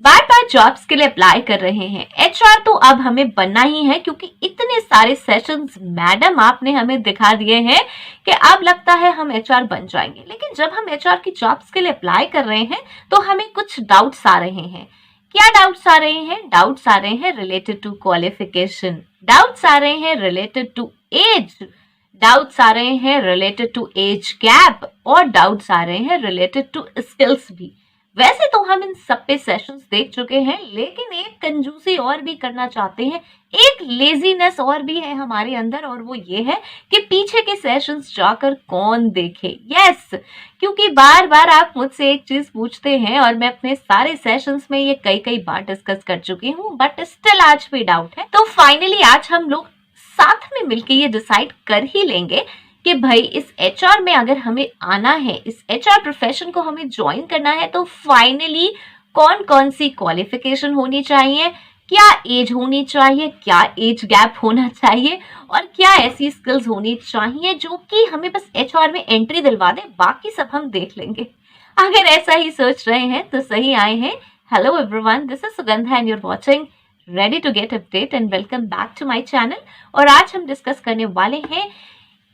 बार बार jobs के लिए apply कर रहे हैं। एचआर तो अब हमें बनना ही है, क्योंकि इतने सारे सेशंस मैडम आपने हमें दिखा दिए हैं कि अब लगता है हम एचआर बन जाएंगे। लेकिन जब हम एचआर की जॉब्स के लिए अप्लाई कर रहे हैं तो हमें कुछ डाउट्स आ रहे हैं। क्या डाउट्स आ रहे हैं? डाउट्स आ रहे हैं रिलेटेड टू क्वालिफिकेशन, डाउट्स आ रहे हैं रिलेटेड टू एज, डाउट्स आ रहे हैं रिलेटेड टू एज गैप, और डाउट्स आ रहे हैं रिलेटेड टू स्किल्स भी। वैसे तो हम इन सब पे सेशंस देख चुके हैं, लेकिन एक कंजूसी और भी करना चाहते हैं, एक लेजीनेस और भी है हमारे अंदर, और वो ये है कि पीछे के सेशंस जाकर कौन देखे। यस, क्योंकि बार बार आप मुझसे एक चीज पूछते हैं और मैं अपने सारे सेशंस में ये कई बार डिस्कस कर चुकी हूँ, बट स्टिल आज भी डाउट है। तो फाइनली आज हम लोग साथ में मिलकर ये डिसाइड कर ही लेंगे कि भाई इस एचआर में अगर हमें आना है, इस एचआर प्रोफेशन को हमें ज्वाइन करना है, तो फाइनली कौन कौन सी क्वालिफिकेशन होनी चाहिए, क्या एज होनी चाहिए, क्या एज गैप होना चाहिए, और क्या ऐसी स्किल्स होनी चाहिए जो कि हमें बस एचआर में एंट्री दिलवा दे, बाकी सब हम देख लेंगे। अगर ऐसा ही सोच रहे हैं तो सही आए हैं। Hello everyone, this is Sugandha and you are watching ready to get update and welcome back to my channel. और आज हम डिस्कस करने वाले हैं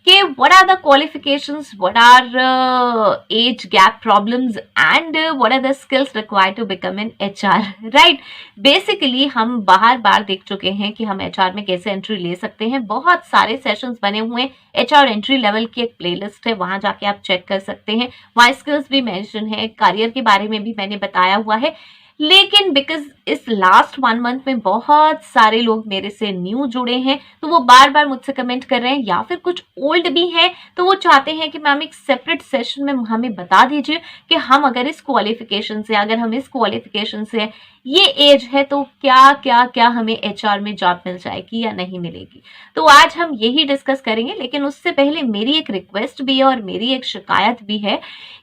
कि what are the qualifications, what are age gap problems and what are the skills required to become an HR, right? Basically हम बार देख चुके हैं कि हम HR में कैसे एंट्री ले सकते हैं। बहुत सारे सेशंस बने हुए हैं, HR एंट्री लेवल की एक प्लेलिस्ट है, वहां जाके आप चेक कर सकते हैं। वहाँ स्किल्स भी मेंशन है, करियर के बारे में भी मैंने बताया हुआ है। लेकिन बिकॉज इस लास्ट 1 मंथ में बहुत सारे लोग मेरे से न्यू जुड़े हैं, तो वो बार बार मुझसे कमेंट कर रहे हैं, या फिर कुछ ओल्ड भी हैं, तो वो चाहते हैं कि मैम एक सेपरेट सेशन में हमें बता दीजिए कि हम अगर इस क्वालिफिकेशन से, अगर हम इस क्वालिफिकेशन से, ये एज है, तो क्या क्या क्या हमें एचआर में जॉब मिल जाएगी या नहीं मिलेगी। तो आज हम यही डिस्कस करेंगे। लेकिन उससे पहले मेरी एक रिक्वेस्ट भी है और मेरी एक शिकायत भी है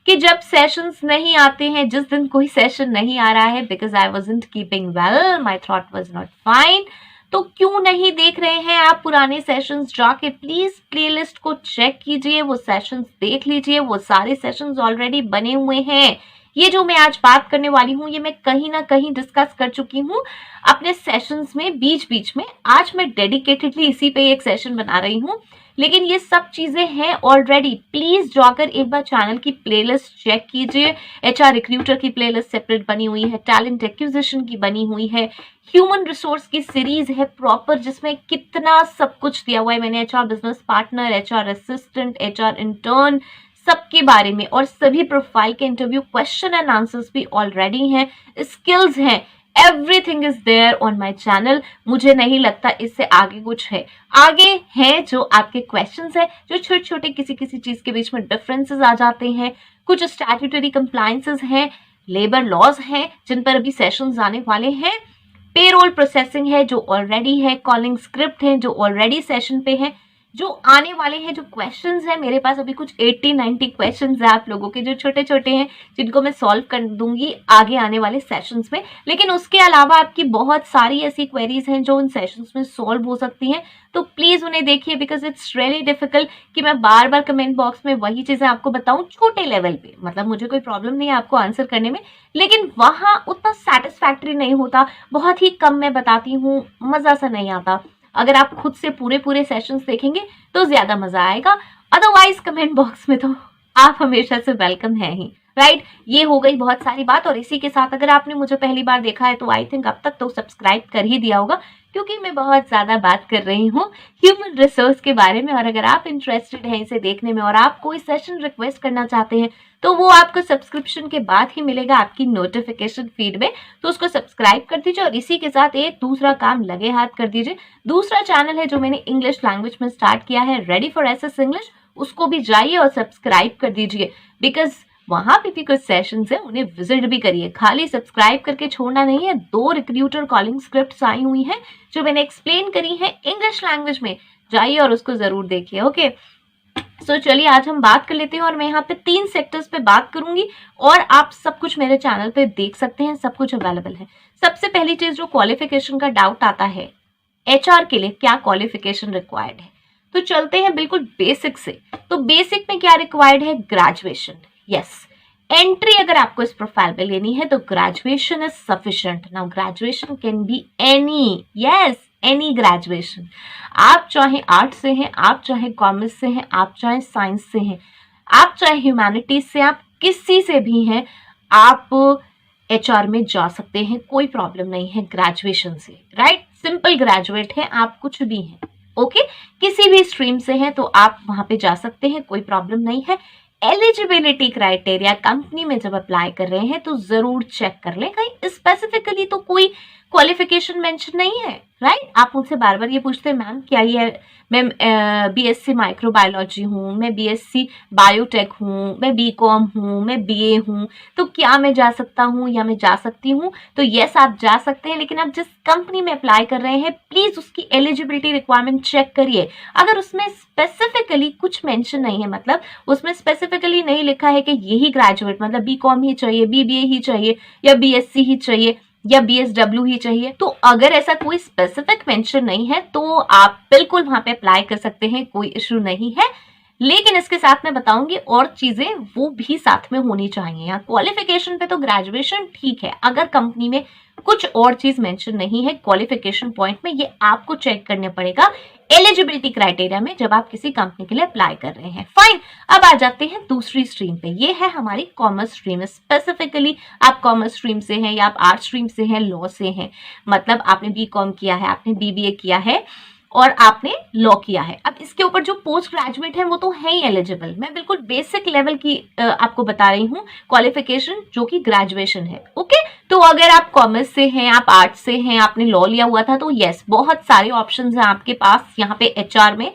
कि जब सेशंस नहीं आते हैं, जिस दिन कोई सेशन नहीं आ रहा है, because I wasn't keeping well, my throat was not fine, तो क्यों नहीं देख रहे हैं आप पुराने सेशंस? जाके प्लीज प्लेलिस्ट को चेक कीजिए, वो सेशंस देख लीजिए, वो सारे सेशंस ऑलरेडी बने हुए हैं। ये जो मैं आज बात करने वाली हूँ, ये मैं कहीं ना कहीं डिस्कस कर चुकी हूँ अपने सेशंस में बीच बीच में। आज मैं डेडिकेटेडली इसी पे एक सेशन बना रही हूँ, लेकिन ये सब चीजें हैं ऑलरेडी। प्लीज जाकर एक बार चैनल की प्लेलिस्ट चेक कीजिए। एचआर रिक्रूटर की प्लेलिस्ट सेपरेट बनी हुई है, टैलेंट एक्विजिशन की बनी हुई है, ह्यूमन रिसोर्स की सीरीज है प्रॉपर, जिसमें कितना सब कुछ दिया हुआ है मैंने। HR business partner, HR assistant, HR intern, सबके बारे में, और सभी प्रोफाइल के इंटरव्यू क्वेश्चन एंड आंसर्स भी ऑलरेडी हैं, स्किल्स हैं, everything is there on my channel. मुझे नहीं लगता इससे आगे कुछ है। आगे है जो आपके क्वेश्चंस है, जो छोटे छोटे किसी चीज के बीच में डिफरेंसेस आ जाते हैं, कुछ स्टैट्यूटरी कंप्लायंसेस हैं, लेबर लॉज हैं जिन पर अभी सेशंस आने वाले हैं, पेरोल प्रोसेसिंग है जो ऑलरेडी है, कॉलिंग स्क्रिप्ट है जो ऑलरेडी सेशन पे है, जो आने वाले हैं, जो क्वेश्चंस हैं, मेरे पास अभी कुछ 80-90 क्वेश्चंस हैं आप लोगों के, जो छोटे छोटे हैं, जिनको मैं सॉल्व कर दूंगी आगे आने वाले सेशंस में। लेकिन उसके अलावा आपकी बहुत सारी ऐसी क्वेरीज हैं जो उन सेशंस में सॉल्व हो सकती हैं, तो प्लीज उन्हें देखिए, बिकॉज इट्स रियली डिफिकल्ट कि मैं बार बार कमेंट बॉक्स में वही चीजें आपको बताऊं छोटे लेवल पे। मतलब मुझे कोई प्रॉब्लम नहीं है आपको आंसर करने में, लेकिन वहां उतना सेटिस्फैक्ट्री नहीं होता, बहुत ही कम मैं बताती हूँ, मजा सा नहीं आता। अगर आप खुद से पूरे सेशंस देखेंगे तो ज्यादा मजा आएगा, अदरवाइज कमेंट बॉक्स में तो आप हमेशा से वेलकम है ही, राइट? ये हो गई बहुत सारी बात। और इसी के साथ अगर आपने मुझे पहली बार देखा है तो आई थिंक अब तक तो सब्सक्राइब कर ही दिया होगा, क्योंकि मैं बहुत ज्यादा बात कर रही हूँ ह्यूमन रिसोर्स के बारे में। और अगर आप इंटरेस्टेड हैं इसे देखने में और आप कोई सेशन रिक्वेस्ट करना चाहते हैं, तो वो आपको सब्सक्रिप्शन के बाद ही मिलेगा आपकी नोटिफिकेशन फीड में, तो उसको सब्सक्राइब कर दीजिए। और इसी के साथ एक दूसरा काम लगे हाथ कर दीजिए, दूसरा चैनल है जो मैंने इंग्लिश लैंग्वेज में स्टार्ट किया है, रेडी फॉर एसएस इंग्लिश, उसको भी जाइए और सब्सक्राइब कर दीजिए, बिकॉज वहां पे भी कुछ सेशंस है, उन्हें विजिट भी करिए, खाली सब्सक्राइब करके छोड़ना नहीं है। 2 रिक्रूटर कॉलिंग स्क्रिप्ट्स आई हुई हैं जो मैंने एक्सप्लेन करी है इंग्लिश लैंग्वेज में, जाइए और उसको जरूर देखिए। ओके, सो चलिए आज हम बात कर लेते हैं, और मैं यहाँ पे 3 सेक्टर्स पे बात करूंगी, और आप सब कुछ मेरे चैनल पे देख सकते हैं, सब कुछ अवेलेबल है। सबसे पहली चीज, जो क्वालिफिकेशन का डाउट आता है, एचआर के लिए क्या क्वालिफिकेशन रिक्वायर्ड है, तो चलते हैं बिल्कुल बेसिक से। तो बेसिक में क्या रिक्वायर्ड है? ग्रेजुएशन। यस, एंट्री अगर आपको इस प्रोफाइल पे लेनी है तो graduation is sufficient. Now graduation can be any, yes any graduation. आप चाहे आर्ट से हैं, आप चाहे कॉमर्स से हैं, आप चाहे साइंस से हैं, आप चाहे ह्यूमैनिटीज से, आप किसी से भी हैं, आप एचआर में जा सकते हैं, कोई प्रॉब्लम नहीं है ग्रेजुएशन से, राइट। सिंपल ग्रेजुएट है आप, कुछ भी हैं, ओके किसी भी स्ट्रीम से हैं तो आप वहां पे जा सकते हैं, कोई प्रॉब्लम नहीं है। एलिजिबिलिटी क्राइटेरिया कंपनी में जब अप्लाई कर रहे हैं तो जरूर चेक कर लें, कहीं स्पेसिफिकली तो कोई क्वालिफिकेशन मेंशन नहीं है, राइट। आप मुझसे बार बार ये पूछते हैं मैम क्या ये मैं बीएससी माइक्रोबायोलॉजी हूँ, मैं बीएससी बायोटेक हूँ, मैं बीकॉम हूँ, मैं बीए हूँ, तो क्या मैं जा सकता हूँ या मैं जा सकती हूँ? तो यस आप जा सकते हैं, लेकिन आप जिस कंपनी में अप्लाई कर रहे हैं प्लीज उसकी एलिजिबिलिटी रिक्वायरमेंट चेक करिए। अगर उसमें स्पेसिफिकली कुछ मेंशन नहीं है, मतलब उसमें स्पेसिफिकली नहीं लिखा है कि यही ग्रेजुएट मतलब बीकॉम ही चाहिए, बीबीए ही चाहिए, या बीएससी ही चाहिए, या बीएसडब्ल्यू ही चाहिए, तो अगर ऐसा कोई स्पेसिफिक मेंशन नहीं है तो आप बिल्कुल वहां पे अप्लाई कर सकते हैं, कोई इश्यू नहीं है। लेकिन इसके साथ मैं बताऊंगी और चीजें वो भी साथ में होनी चाहिए। यहाँ क्वालिफिकेशन पे तो ग्रेजुएशन ठीक है, अगर कंपनी में कुछ और चीज मेंशन नहीं है क्वालिफिकेशन पॉइंट में, ये आपको चेक करने पड़ेगा एलिजिबिलिटी क्राइटेरिया में जब आप किसी कंपनी के लिए अप्लाई कर रहे हैं। फाइन, अब आ जाते हैं दूसरी स्ट्रीम पे, ये है हमारी कॉमर्स स्ट्रीम। स्पेसिफिकली आप कॉमर्स स्ट्रीम से हैं या आप आर्ट स्ट्रीम से हैं, लॉ से हैं, मतलब आपने बीकॉम किया है, आपने बीबीए किया है और आपने लॉ किया है। अब इसके ऊपर जो पोस्ट ग्रेजुएट है वो तो है ही एलिजिबल, मैं बिल्कुल बेसिक लेवल की आपको बता रही हूँ क्वालिफिकेशन जो कि ग्रेजुएशन है, ओके। तो अगर आप कॉमर्स से हैं, आप आर्ट्स से हैं, आपने लॉ लिया हुआ था तो यस बहुत सारे ऑप्शंस हैं आपके पास यहाँ पे एचआर में।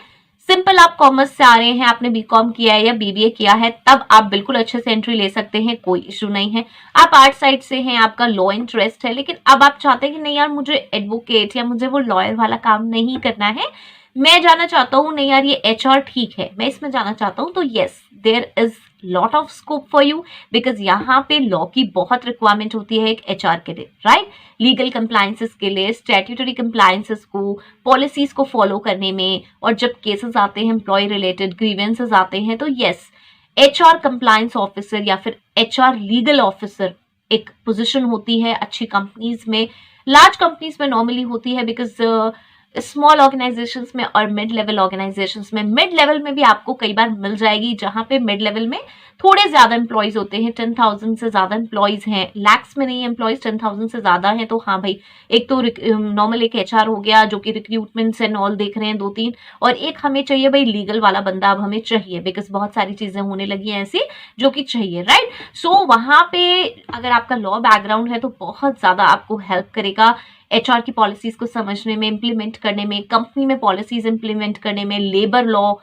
सिंपल आप कॉमर्स से आ रहे हैं, आपने बीकॉम किया है या बीबीए किया है, तब आप बिल्कुल अच्छे से एंट्री ले सकते हैं, कोई इश्यू नहीं है। आप आर्ट साइड से हैं, आपका लॉ इंटरेस्ट है, लेकिन अब आप चाहते हैं कि नहीं यार मुझे एडवोकेट या मुझे वो लॉयर वाला काम नहीं करना है, मैं जाना चाहता हूँ, नहीं यार ये एचआर ठीक है, मैं इसमें जाना चाहता हूँ, तो yes there is lot of scope for you, because यहाँ पे लॉ की बहुत रिक्वायरमेंट होती है एक एचआर के लिए, राइट। लीगल कंप्लायंसेस के लिए, स्टैट्यूटरी कंप्लायंसेस को, पॉलिसीज को फॉलो करने में, और जब केसेस आते हैं एम्प्लॉय रिलेटेड ग्रीवेंसेस आते हैं तो यस एचआर कंप्लायंस ऑफिसर या फिर एचआर लीगल ऑफिसर एक पोजीशन होती है अच्छी कंपनीज में, लार्ज कंपनीज में नॉर्मली होती है, बिकॉज स्मॉल ऑर्गेनाइजेशंस में और मिड लेवल ऑर्गेनाइजेशंस में, मिड लेवल में भी आपको कई बार मिल जाएगी, जहां पे मिड लेवल में थोड़े ज्यादा एम्प्लॉयज होते हैं, 10,000 से ज्यादा एम्प्लॉयज हैं, लैक्स में नहीं एम्प्लॉयज 10,000 से ज्यादा हैं, तो हाँ भाई एक तो नॉर्मल एक एचआर हो गया जो कि रिक्रूटमेंट्स एंड ऑल देख रहे हैं 2-3, और एक हमें चाहिए भाई लीगल वाला बंदा, अब हमें चाहिए बिकॉज बहुत सारी चीजें होने लगी हैं ऐसी जो कि चाहिए, राइट। सो वहां पे अगर आपका लॉ बैकग्राउंड है तो बहुत ज्यादा आपको हेल्प करेगा एचआर की पॉलिसीज को समझने में, इम्प्लीमेंट करने में, कंपनी में पॉलिसीज इम्प्लीमेंट करने में। लेबर लॉ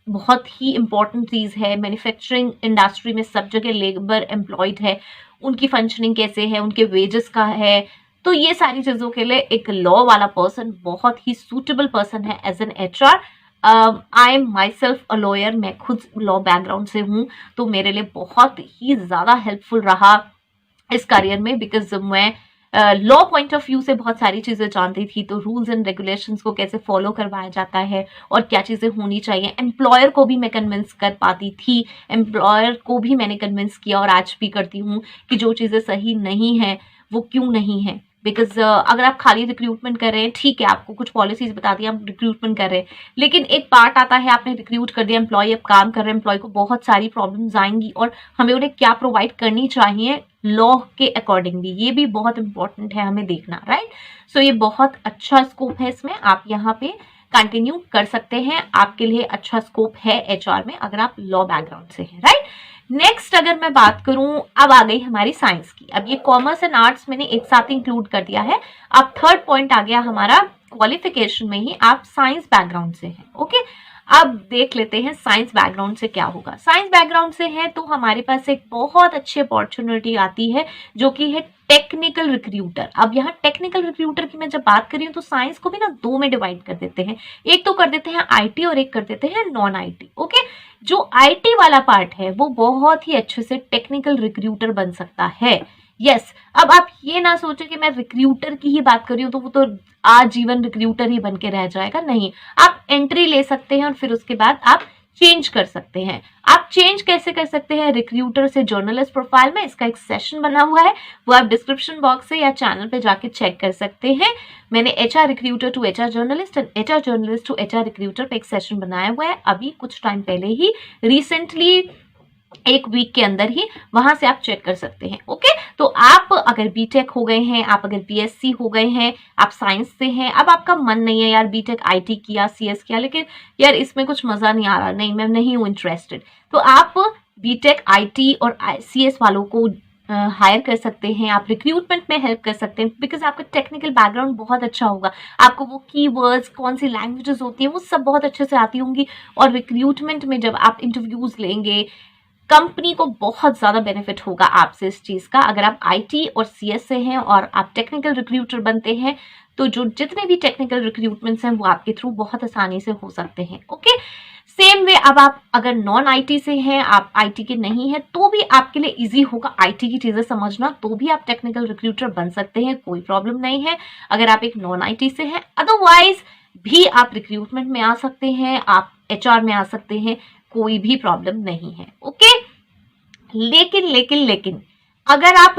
बहुत ही इंपॉर्टेंट चीज है, मैन्युफैक्चरिंग इंडस्ट्री में सब जगह लेबर एम्प्लॉयड है, उनकी फंक्शनिंग कैसे है, उनके वेजेस का है, तो ये सारी चीजों के लिए एक लॉ वाला पर्सन बहुत ही सूटेबल पर्सन है as an HR. I am myself a lawyer, मैं खुद लॉ बैकग्राउंड से हूँ, तो मेरे लिए बहुत ही ज्यादा हेल्पफुल रहा इस करियर में, बिकॉज मैं लॉ पॉइंट ऑफ व्यू से बहुत सारी चीजें जानती थी, तो रूल्स एंड रेगुलेशंस को कैसे फॉलो करवाया जाता है और क्या चीजें होनी चाहिए, एम्प्लॉयर को भी मैं कन्विंस कर पाती थी, एम्प्लॉयर को भी मैंने कन्विंस किया और आज भी करती हूँ कि जो चीजें सही नहीं है वो क्यों नहीं है। बिकॉज अगर आप खाली रिक्रूटमेंट कर रहे हैं, ठीक है आपको कुछ पॉलिसीज बता दी, आप रिक्रूटमेंट कर रहे हैं, लेकिन एक पार्ट आता है आपने रिक्रूट कर दिया एम्प्लॉय, अब काम कर रहे हैं एम्प्लॉय को बहुत सारी प्रॉब्लम्स आएंगी और हमें उन्हें क्या प्रोवाइड करनी चाहिए लॉ के अकॉर्डिंगली, ये भी बहुत इंपॉर्टेंट है हमें देखना, राइट। सो ये बहुत अच्छा स्कोप है इसमें, आप यहाँ पे कंटिन्यू कर सकते हैं, आपके लिए अच्छा स्कोप है एचआर में अगर आप लॉ बैकग्राउंड से हैं, राइट। नेक्स्ट अगर मैं बात करूं, अब आ गई हमारी साइंस की, अब ये कॉमर्स एंड आर्ट्स मैंने एक साथ इंक्लूड कर दिया है। अब थर्ड पॉइंट आ गया हमारा क्वालिफिकेशन में ही आप साइंस बैकग्राउंड से हैं, ओके। अब देख लेते हैं साइंस बैकग्राउंड से क्या होगा। साइंस बैकग्राउंड से है तो हमारे पास एक बहुत अच्छी अपॉर्चुनिटी आती है जो कि है टेक्निकल रिक्रूटर। अब यहाँ टेक्निकल रिक्रूटर की मैं जब बात कर रही हूँ तो साइंस को भी ना दो में डिवाइड कर देते हैं, एक तो कर देते हैं आईटी और एक कर देते हैं नॉन आईटी, ओके। जो आईटी वाला पार्ट है वो बहुत ही अच्छे से टेक्निकल रिक्रूटर बन सकता है, यस। अब आप ये ना सोचे कि मैं रिक्रूटर की ही बात कर रही हूँ तो वो तो आजीवन रिक्रूटर ही बन के रह जाएगा, नहीं, आप एंट्री ले सकते हैं और फिर उसके बाद आप चेंज कर सकते हैं। आप चेंज कैसे कर सकते हैं रिक्रूटर से जर्नलिस्ट प्रोफाइल में, इसका एक सेशन बना हुआ है, वो आप डिस्क्रिप्शन बॉक्स से या चैनल पे जाके चेक कर सकते हैं। मैंने HR recruiter to HR journalist and HR journalist to HR recruiter पे एक सेशन बनाया हुआ है, अभी कुछ टाइम पहले ही, रिसेंटली एक वीक के अंदर ही, वहां से आप चेक कर सकते हैं। ओके, तो आप अगर बीटेक हो गए हैं, आप अगर BSc हो गए हैं, आप साइंस से हैं, अब आपका मन नहीं है यार बीटेक IT किया, CS किया, लेकिन यार इसमें कुछ मजा नहीं आ रहा, नहीं मैं नहीं हूं इंटरेस्टेड, तो आप बीटेक IT और CS वालों को हायर कर सकते हैं, आप रिक्रूटमेंट में हेल्प कर सकते हैं, बिकॉज आपका टेक्निकल बैकग्राउंड बहुत अच्छा होगा, आपको वो कीवर्ड्स, कौन सी लैंग्वेजेस होती हैं वो सब बहुत अच्छे से आती होंगी, और रिक्रूटमेंट में जब आप इंटरव्यूज लेंगे, कंपनी को बहुत ज़्यादा बेनिफिट होगा आपसे इस चीज़ का। अगर आप IT और CS से हैं और आप टेक्निकल रिक्रूटर बनते हैं, तो जो जितने भी टेक्निकल रिक्रूटमेंट्स हैं वो आपके थ्रू बहुत आसानी से हो सकते हैं। ओके, सेम वे अब आप अगर नॉन IT से हैं, आप IT के नहीं हैं, तो भी आपके लिए इजी होगा IT की चीज़ें समझना, तो भी आप टेक्निकल रिक्रूटर बन सकते हैं, कोई प्रॉब्लम नहीं है अगर आप एक नॉन IT से हैं। अदरवाइज भी आप रिक्रूटमेंट में आ सकते हैं, आप HR में आ सकते हैं, कोई भी प्रॉब्लम नहीं है। ओके, लेकिन अगर आप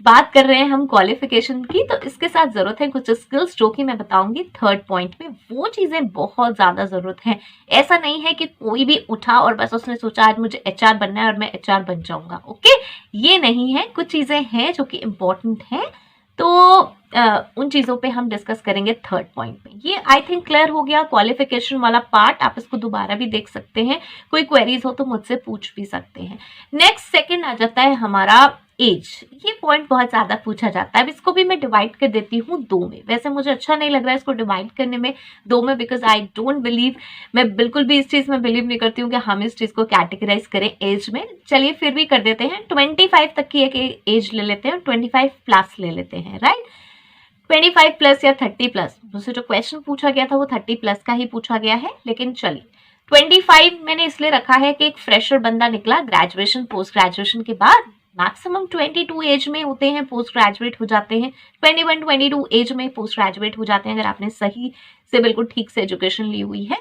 बात कर रहे हैं हम क्वालिफिकेशन की, तो इसके साथ जरूरत है कुछ स्किल्स, जो कि मैं बताऊंगी थर्ड पॉइंट में, वो चीजें बहुत ज्यादा जरूरत है। ऐसा नहीं है कि कोई भी उठा और बस उसने सोचा आज मुझे HR बनना है और मैं HR बन जाऊंगा। ओके, ये नहीं है, कुछ चीजें हैं जो कि इम्पोर्टेंट हैं, तो उन चीज़ों पे हम डिस्कस करेंगे थर्ड पॉइंट पे। ये आई थिंक क्लियर हो गया क्वालिफिकेशन वाला पार्ट, आप इसको दोबारा भी देख सकते हैं, कोई क्वेरीज हो तो मुझसे पूछ भी सकते हैं। नेक्स्ट सेकंड आ जाता है हमारा एज। ये पॉइंट बहुत ज़्यादा पूछा जाता है, अब इसको भी मैं डिवाइड कर देती हूँ दो में। वैसे मुझे अच्छा नहीं लग रहा है इसको डिवाइड करने में दो में, बिकॉज आई डोंट बिलीव, मैं बिल्कुल भी इस चीज़ में बिलीव नहीं करती हूँ कि हम इस चीज़ को कैटेगराइज करें एज में। चलिए फिर भी कर देते हैं, 25 तक की एक एज ले लेते हैं, 25 प्लस ले लेते हैं, राइट। 25 प्लस या 30 प्लस, मुझसे जो क्वेश्चन पूछा गया था वो 30 प्लस का ही पूछा गया है, लेकिन चलिए 25 मैंने इसलिए रखा है कि एक फ्रेशर बंदा निकला ग्रेजुएशन पोस्ट ग्रेजुएशन के बाद, मैक्सिमम 22 एज में होते हैं, पोस्ट ग्रेजुएट हो जाते हैं, 21-22 एज में पोस्ट ग्रेजुएट हो जाते हैं, अगर आपने सही से बिल्कुल ठीक से एजुकेशन ली हुई है।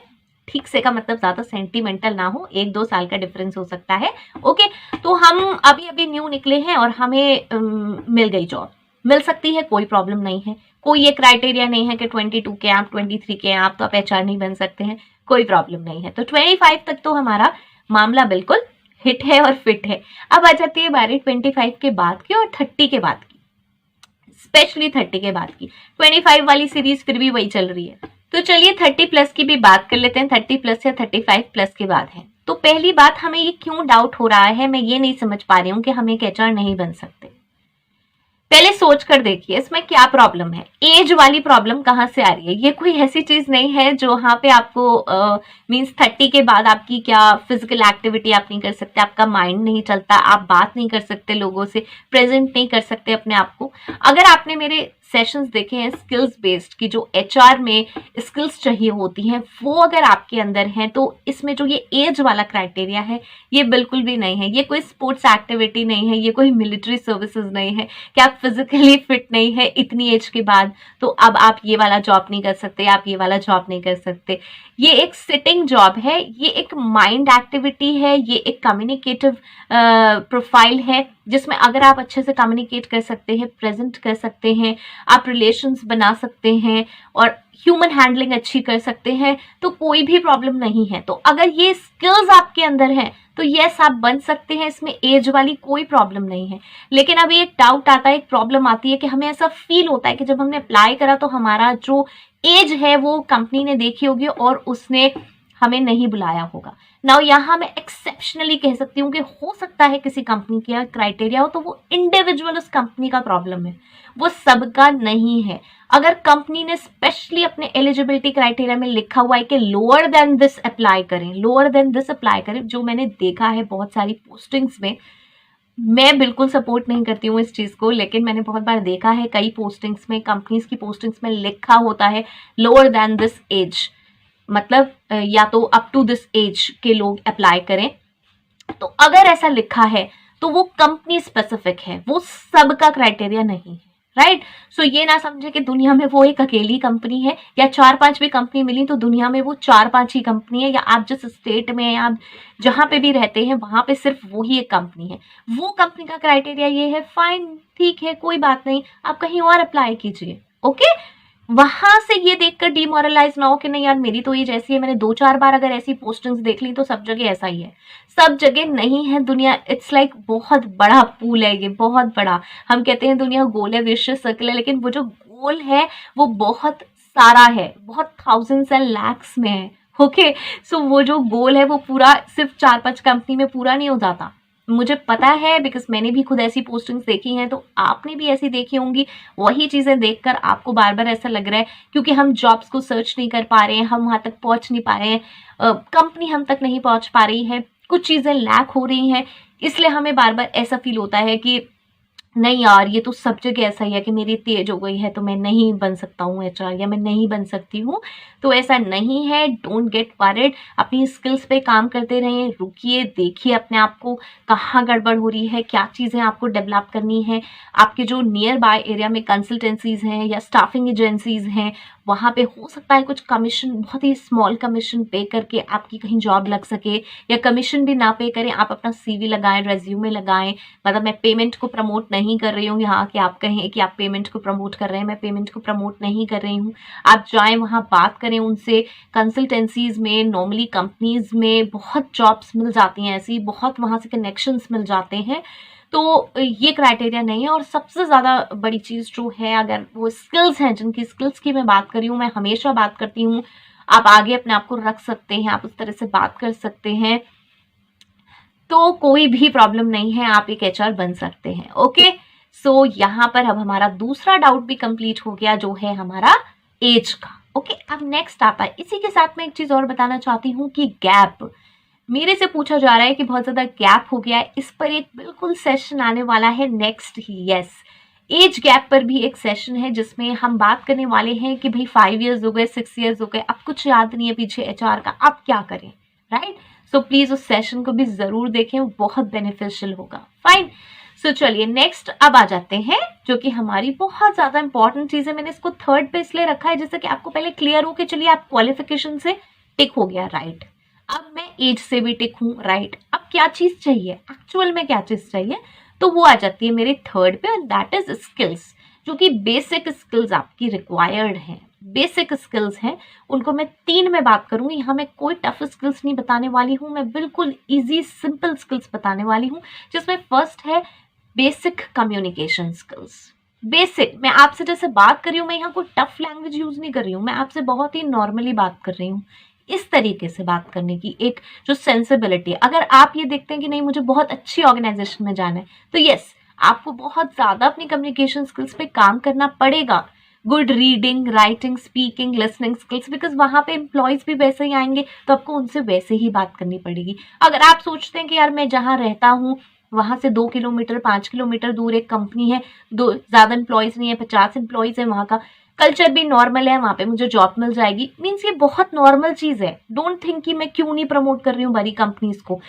ठीक से का मतलब ज्यादा सेंटिमेंटल ना हो, 1-2 साल का डिफरेंस हो सकता है। ओके, तो हम अभी अभी न्यू निकले हैं और हमें मिल गई जॉब, मिल सकती है, कोई प्रॉब्लम नहीं है, कोई ये क्राइटेरिया नहीं है कि 22 के आप 23 के आप तो आप HR नहीं बन सकते हैं, कोई प्रॉब्लम नहीं है। तो 25 तक तो हमारा मामला बिल्कुल हिट है और फिट है। अब आ जाती है बारी 25 के बाद की और 30 के बाद की, स्पेशली 30 के बाद की। 25 वाली सीरीज फिर भी वही चल रही है, तो चलिए 30 प्लस की भी बात कर लेते हैं। 30 प्लस या 35 प्लस के बाद है, तो पहली बात हमें ये क्यों डाउट हो रहा है, मैं ये नहीं समझ पा रही हूँ कि हम एक HR नहीं बन सकते। पहले सोच कर देखिए इसमें क्या प्रॉब्लम है, एज वाली प्रॉब्लम कहाँ से आ रही है। ये कोई ऐसी चीज नहीं है जो यहाँ पे आपको मींस 30 के बाद आपकी क्या फिजिकल एक्टिविटी आप नहीं कर सकते, आपका माइंड नहीं चलता, आप बात नहीं कर सकते लोगों से, प्रेजेंट नहीं कर सकते अपने आप को। अगर आपने मेरे सेशंस देखे हैं स्किल्स बेस्ड की, जो HR में स्किल्स चाहिए होती हैं वो अगर आपके अंदर हैं, तो इसमें जो ये एज वाला क्राइटेरिया है ये बिल्कुल भी नहीं है। ये कोई स्पोर्ट्स एक्टिविटी नहीं है, ये कोई मिलिट्री सर्विसेज नहीं है कि आप फिजिकली फिट नहीं है इतनी एज के बाद तो अब आप ये वाला जॉब नहीं कर सकते, आप ये वाला जॉब नहीं कर सकते। ये एक सिटिंग जॉब है, ये एक माइंड एक्टिविटी है, ये एक कम्युनिकेटिव प्रोफाइल है, जिसमें अगर आप अच्छे से कम्युनिकेट कर सकते हैं, प्रेजेंट कर सकते हैं, आप रिलेशंस बना सकते हैं और ह्यूमन हैंडलिंग अच्छी कर सकते हैं, तो कोई भी प्रॉब्लम नहीं है। तो अगर ये स्किल्स आपके अंदर हैं तो यस आप बन सकते हैं, इसमें एज वाली कोई प्रॉब्लम नहीं है। लेकिन अभी एक डाउट आता है, एक प्रॉब्लम आती है कि हमें ऐसा फील होता है कि जब हमने अप्लाई करा तो हमारा जो एज है वो कंपनी ने देखी होगी और उसने हमें नहीं बुलाया होगा। नाउ यहाँ मैं एक्सेप्शनली कह सकती हूँ कि हो सकता है किसी कंपनी का क्राइटेरिया हो, तो वो इंडिविजुअल उस कंपनी का प्रॉब्लम है, वो सबका नहीं है। अगर कंपनी ने स्पेशली अपने एलिजिबिलिटी क्राइटेरिया में लिखा हुआ है कि लोअर देन दिस अप्लाई करें, लोअर देन दिस अप्लाई करें, जो मैंने देखा है बहुत सारी पोस्टिंग्स में, मैं बिल्कुल सपोर्ट नहीं करती हूँ इस चीज़ को, लेकिन मैंने बहुत बार देखा है कई पोस्टिंग्स में, कंपनीज की पोस्टिंग्स में लिखा होता है लोअर देन दिस एज, मतलब या तो अप टू दिस एज के लोग अप्लाई करें। तो अगर ऐसा लिखा है तो वो कंपनी स्पेसिफिक है, वो सबका क्राइटेरिया नहीं है। राइट। सो ये ना समझे कि दुनिया में वो एक अकेली कंपनी है, या 4-5 भी कंपनी मिली तो दुनिया में वो 4-5 ही कंपनी है, या आप जिस स्टेट में या आप जहां पे भी रहते हैं वहां पे सिर्फ वो ही एक कंपनी है। वो कंपनी का क्राइटेरिया ये है, फाइन, ठीक है, कोई बात नहीं, आप कहीं और अप्लाई कीजिए। ओके, वहां से ये देखकर डिमोरलाइज ना हो कि नहीं यार मेरी तो एज ऐसी है, मैंने 2-4 बार अगर ऐसी पोस्टिंग्स देख ली तो सब जगह ऐसा ही है। सब जगह नहीं है दुनिया, इट्स लाइक बहुत बड़ा पूल है ये, बहुत बड़ा। हम कहते हैं दुनिया गोल है, विश्व सर्कल है, लेकिन वो जो गोल है वो बहुत सारा है, बहुत थाउजेंड्स एंड लैक्स में है। ओके, सो वो जो गोल है वो पूरा सिर्फ 4-5 कंपनी में पूरा नहीं हो जाता। मुझे पता है, बिकॉज मैंने भी खुद ऐसी पोस्टिंग्स देखी हैं, तो आपने भी ऐसी देखी होंगी। वही चीजें देखकर आपको बार बार ऐसा लग रहा है क्योंकि हम जॉब्स को सर्च नहीं कर पा रहे हैं, हम वहां तक पहुंच नहीं पा रहे हैं, कंपनी हम तक नहीं पहुंच पा रही है, कुछ चीजें लैक हो रही हैं, इसलिए हमें बार बार ऐसा फील होता है कि नहीं यार ये तो सब जगह ऐसा ही है कि मेरी तेज हो गई है तो मैं नहीं बन सकता हूँ एचआर, या मैं नहीं बन सकती हूँ। तो ऐसा नहीं है, डोंट गेट वरिड, अपनी स्किल्स पे काम करते रहें, रुकिए, देखिए अपने आप को कहाँ गड़बड़ हो रही है, क्या चीज़ें आपको डेवलप करनी है। आपके जो नियर बाय एरिया में कंसल्टेंसीज हैं या स्टाफिंग एजेंसीज हैं, वहाँ पे हो सकता है कुछ कमीशन, बहुत ही स्मॉल कमीशन पे करके आपकी कहीं जॉब लग सके, या कमीशन भी ना पे करें, आप अपना सीवी लगाएं, रेज्यूमे लगाएं। मतलब मैं पेमेंट को प्रमोट नहीं कर रही हूँ यहाँ कि आप कहें कि आप पेमेंट को प्रमोट कर रहे हैं, मैं पेमेंट को प्रमोट नहीं कर रही हूँ। आप जाएं वहाँ बात करें उनसे, कंसल्टेंसीज में, नॉर्मली कंपनीज में बहुत जॉब्स मिल जाती हैं ऐसी, बहुत वहाँ से कनेक्शंस मिल जाते हैं। तो ये क्राइटेरिया नहीं है। और सबसे ज़्यादा बड़ी चीज़ जो है, अगर वो स्किल्स हैं, जिनकी स्किल्स की मैं बात कर रही हूँ, मैं हमेशा बात करती हूँ, आप आगे अपने आप को रख सकते हैं, आप उस तरह से बात कर सकते हैं, तो कोई भी प्रॉब्लम नहीं है, आप एक एचआर बन सकते हैं। ओके, सो यहाँ पर अब हमारा दूसरा डाउट भी कंप्लीट हो गया, जो है हमारा एज का। ओके, अब नेक्स्ट आता है, इसी के साथ मैं एक चीज और बताना चाहती हूँ कि गैप, मेरे से पूछा जा रहा है कि बहुत ज्यादा गैप हो गया है, इस पर एक बिल्कुल सेशन आने वाला है नेक्स्ट ही। यस, एज गैप पर भी एक सेशन है जिसमें हम बात करने वाले हैं कि भाई 5 इयर्स हो गए, 6 इयर्स हो गए, अब कुछ याद नहीं है पीछे एचआर का, अब क्या करें, राइट। सो प्लीज उस सेशन को भी जरूर देखें, वो बहुत बेनिफिशियल होगा। फाइन, सो चलिए नेक्स्ट अब आ जाते हैं, जो कि हमारी बहुत ज्यादा इंपॉर्टेंट चीज है। मैंने इसको थर्ड पे इसलिए रखा है जैसे कि आपको पहले क्लियर हो कि चलिए आप क्वालिफिकेशन से टिक हो गया, राइट, अब मैं एज से भी टिक हूँ, राइट, अब क्या चीज चाहिए, एक्चुअल में क्या चीज चाहिए, तो वो आ जाती है मेरे थर्ड पे, और दैट इज स्किल्स, जो कि बेसिक स्किल्स आपकी रिक्वायर्ड हैं, बेसिक स्किल्स हैं। उनको मैं 3 में बात करूंगी, यहाँ मैं कोई टफ स्किल्स नहीं बताने वाली हूँ, मैं बिल्कुल इजी सिंपल स्किल्स बताने वाली हूँ, जिसमें फर्स्ट है बेसिक कम्युनिकेशन स्किल्स। बेसिक, मैं आपसे जैसे बात कर रही हूँ, मैं यहाँ कोई टफ लैंग्वेज यूज नहीं कर रही हूँ, मैं आपसे बहुत ही नॉर्मली बात कर रही हूँ, इस तरीके से बात करने की एक जो सेंसिबिलिटी। अगर आप ये देखते हैं कि नहीं मुझे बहुत अच्छी ऑर्गेनाइजेशन में जाना है, तो यस, आपको बहुत ज्यादा अपनी कम्युनिकेशन स्किल्स पे काम करना पड़ेगा। Good reading, writing, speaking, listening skills, because वहां पे एम्प्लॉयज भी वैसे ही आएंगे, तो आपको उनसे वैसे ही बात करनी पड़ेगी। अगर आप सोचते हैं कि यार मैं जहाँ रहता हूँ वहां से 2 किलोमीटर 5 किलोमीटर दूर एक कंपनी है, दो ज्यादा एम्प्लॉयज नहीं है, 50 एम्प्लॉयज है, वहां का कल्चर भी नॉर्मल है, वहां पे मुझे जॉब मिल जाएगी, मीन्स ये बहुत नॉर्मल चीज है। डोंट थिंक कि मैं क्यों नहीं प्रमोट कर रही हूँ बड़ी कंपनीज को।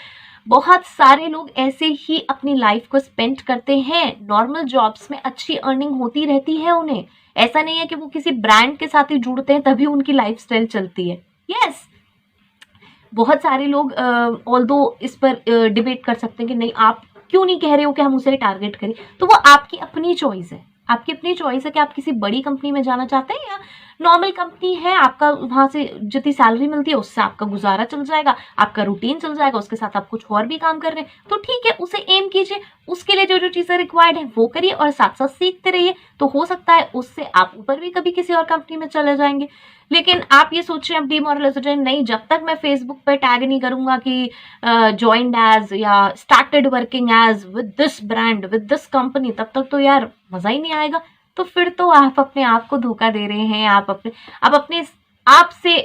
बहुत सारे लोग ऐसे ही अपनी लाइफ को स्पेंड करते हैं, नॉर्मल जॉब्स में अच्छी अर्निंग होती रहती है उन्हें, ऐसा नहीं है कि वो किसी ब्रांड के साथ ही जुड़ते हैं तभी उनकी लाइफस्टाइल चलती है। यस, बहुत सारे लोग ऑल्दो इस पर डिबेट कर सकते हैं कि नहीं आप क्यों नहीं कह रहे हो कि हम उसे टारगेट करें, तो वो आपकी अपनी चॉइस है, आपकी अपनी चॉइस है कि आप किसी बड़ी कंपनी में जाना चाहते हैं या नॉर्मल कंपनी है, आपका वहां से जितनी सैलरी मिलती है उससे आपका गुजारा चल जाएगा, आपका रूटीन चल जाएगा, उसके साथ आप कुछ और भी काम कर रहे हैं तो ठीक है, उसे एम कीजिए, उसके लिए जो जो चीजें रिक्वायर्ड है वो करिए और साथ साथ सीखते रहिए, तो हो सकता है उससे आप ऊपर भी कभी किसी और कंपनी में चले जाएंगे। लेकिन आप ये सोचिए अब डिमोरलाइज हो जाए, नहीं जब तक मैं फेसबुक पे टैग नहीं करूंगा कि ज्वाइंड एज या started working as with this brand with this company, तब तक तो यार मजा ही नहीं आएगा। तो फिर तो आप अपने आप को धोखा दे रहे हैं, आप अपने आप से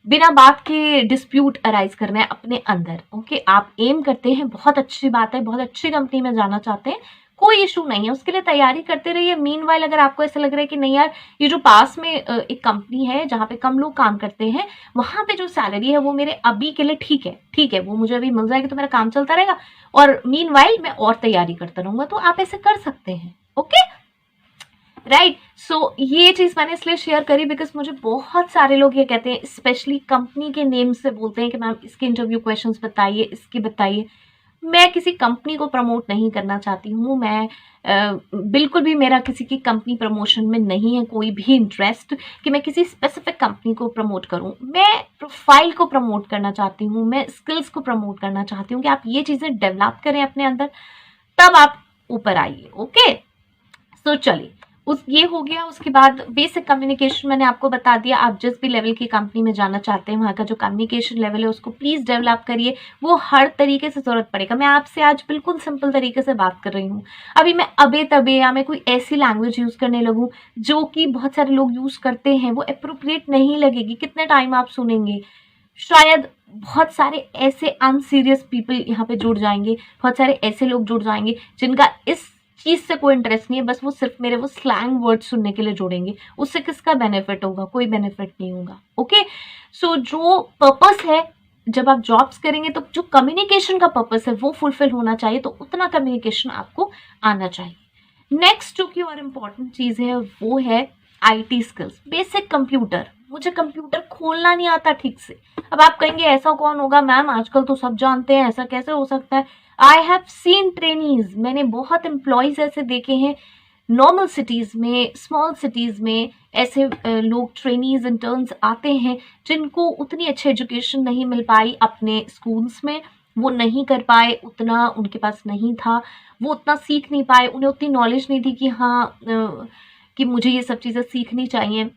बिना बात के डिस्प्यूट अराइज करना है अपने अंदर। ओके, आप एम करते हैं, बहुत अच्छी बात है, बहुत अच्छी कंपनी में जाना चाहते हैं, कोई इशू नहीं है, उसके लिए तैयारी करते रहिए। मीनवाइल अगर आपको ऐसा लग रहा है कि नहीं यार ये जो पास में एक कंपनी है जहाँ पे कम लोग काम करते हैं, वहां पे जो सैलरी है वो मेरे अभी के लिए ठीक है, वो मुझे अभी मिल जाएगी तो मेरा काम चलता रहेगा और मीनवाइल मैं और तैयारी करता रहूंगा, तो आप ऐसे कर सकते हैं। Okay, right. सो ये चीज़ मैंने इसलिए शेयर करी बिकॉज मुझे बहुत सारे लोग ये कहते हैं, स्पेशली कंपनी के नेम से बोलते हैं कि मैम इसके इंटरव्यू क्वेश्चंस बताइए, इसके बताइए। मैं किसी कंपनी को प्रमोट नहीं करना चाहती हूँ। मैं बिल्कुल भी मेरा किसी की कंपनी प्रमोशन में नहीं है कोई भी इंटरेस्ट कि मैं किसी स्पेसिफिक कंपनी को प्रमोट करूँ। मैं प्रोफाइल को प्रमोट करना चाहती हूँ, मैं स्किल्स को प्रमोट करना चाहती हूँ कि आप ये चीज़ें डेवलप करें अपने अंदर, तब आप ऊपर आइए। ओके, तो चलिए, उस ये हो गया। उसके बाद बेसिक कम्युनिकेशन मैंने आपको बता दिया। आप जिस भी लेवल की कंपनी में जाना चाहते हैं, वहाँ का जो कम्युनिकेशन लेवल है उसको प्लीज़ डेवलप करिए। वो हर तरीके से ज़रूरत पड़ेगा। मैं आपसे आज बिल्कुल सिंपल तरीके से बात कर रही हूँ। अभी मैं अबे तबे या मैं कोई ऐसी लैंग्वेज यूज़ करने लगूँ जो कि बहुत सारे लोग यूज़ करते हैं, वो अप्रोप्रिएट नहीं लगेगी। कितने टाइम आप सुनेंगे? शायद बहुत सारे ऐसे अनसीरियस पीपल यहाँ पे जुड़ जाएंगे, बहुत सारे ऐसे लोग जुड़ जाएंगे जिनका इस चीज़ से कोई इंटरेस्ट नहीं है, बस वो सिर्फ मेरे वो स्लैंग वर्ड सुनने के लिए जुड़ेंगे। उससे किसका बेनिफिट होगा? कोई बेनिफिट नहीं होगा। ओके, सो जो पर्पस है, जब आप जॉब्स करेंगे तो जो कम्युनिकेशन का पर्पस है वो फुलफिल होना चाहिए, तो उतना कम्युनिकेशन आपको आना चाहिए। नेक्स्ट जो कि और इम्पॉर्टेंट चीज़ है वो है आईटी स्किल्स, बेसिक कंप्यूटर। मुझे कंप्यूटर खोलना नहीं आता ठीक से। अब आप कहेंगे ऐसा कौन होगा मैम, आजकल तो सब जानते हैं, ऐसा कैसे हो सकता है? आई हैव सीन ट्रेनीज, मैंने बहुत एम्प्लॉयज ऐसे देखे हैं नॉर्मल सिटीज़ में, स्मॉल सिटीज़ में। ऐसे लोग ट्रेनीज इंटर्न्स आते हैं जिनको उतनी अच्छी एजुकेशन नहीं मिल पाई अपने स्कूल्स में, वो नहीं कर पाए, उतना उनके पास नहीं था, वो उतना सीख नहीं पाए, उन्हें उतनी नॉलेज नहीं थी कि हाँ कि मुझे ये सब चीज़ें सीखनी चाहिए।